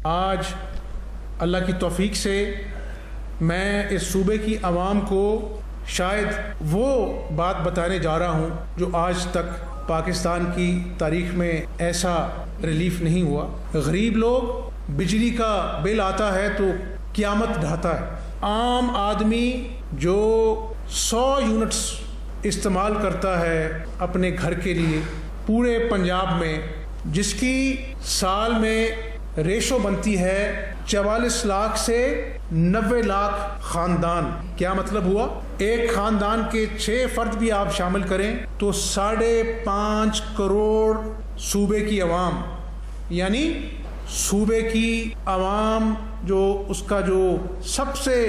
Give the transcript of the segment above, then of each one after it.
آج اللہ کی توفیق سے میں اس صوبے کی عوام کو شاید وہ بات بتانے جا رہا ہوں جو آج تک پاکستان کی تاریخ میں ایسا ریلیف نہیں ہوا۔ غریب لوگ، بجلی کا بل آتا ہے تو قیامت ڈھاتا ہے۔ عام آدمی جو 100 یونٹس استعمال کرتا ہے اپنے گھر کے لیے پورے پنجاب میں، جس کی سال میں ریشو بنتی ہے 44 لاکھ سے 90 لاکھ خاندان۔ کیا مطلب ہوا؟ ایک خاندان کے 6 فرد بھی آپ شامل کریں تو 5.5 کروڑ صوبے کی عوام، یعنی صوبے کی عوام جو اس کا جو سب سے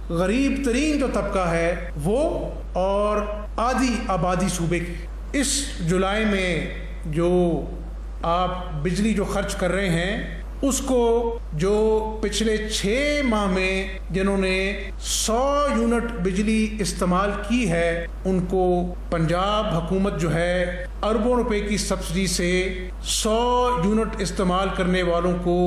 غریب ترین جو طبقہ ہے وہ، اور آدھی آبادی صوبے کی۔ اس جولائی میں جو آپ بجلی جو خرچ کر رہے ہیں اس کو جو پچھلے 6 ماہ میں جنہوں نے 100 یونٹ بجلی استعمال کی ہے ان کو پنجاب حکومت جو ہے اربوں روپے کی سبسڈی سے 100 یونٹ استعمال کرنے والوں کو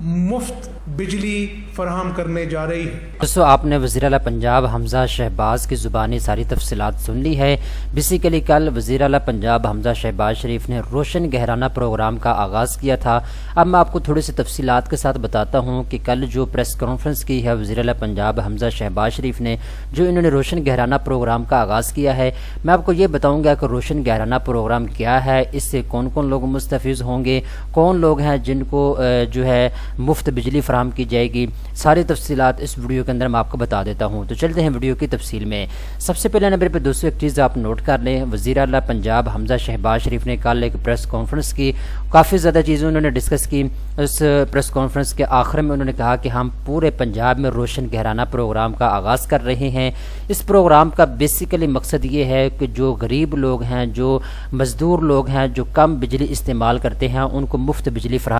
مفت بجلی فراہم کرنے جا رہی ہے۔ دوستو، آپ نے وزیر اعلیٰ پنجاب حمزہ شہباز کی زبانی ساری تفصیلات سن لی ہے۔ بیسیکلی کل وزیر اعلیٰ پنجاب حمزہ شہباز شریف نے روشن گہرانہ پروگرام کا آغاز کیا تھا۔ اب میں آپ کو تھوڑی سی تفصیلات کے ساتھ بتاتا ہوں کہ کل جو پریس کانفرنس کی ہے وزیر اعلیٰ پنجاب حمزہ شہباز شریف نے، جو انہوں نے روشن گہرانہ پروگرام کا آغاز کیا ہے، میں آپ کو یہ بتاؤں گا کہ روشن گہرانہ پروگرام کیا ہے، اس سے کون کون لوگ مستفیض ہوں گے، کون لوگ ہیں جن کو جو ہے مفت بجلی فراہم کی جائے گی، ساری تفصیلات اس ویڈیو کے اندر میں آپ کو بتا دیتا ہوں۔ تو چلتے ہیں ویڈیو کی تفصیل میں۔ سب سے پہلے نمبر پہ دوستو ایک چیز آپ نوٹ کر لیں، وزیر اعلیٰ پنجاب حمزہ شہباز شریف نے کل ایک پریس کانفرنس کی، کافی زیادہ چیزیں انہوں نے ڈسکس کی۔ اس پریس کانفرنس کے آخر میں انہوں نے کہا کہ ہم پورے پنجاب میں روشن گہرانہ پروگرام کا آغاز کر رہے ہیں۔ اس پروگرام کا بیسیکلی مقصد یہ ہے کہ جو غریب لوگ ہیں، جو مزدور لوگ ہیں، جو کم بجلی استعمال کرتے ہیں، ان کو مفت بجلی فراہم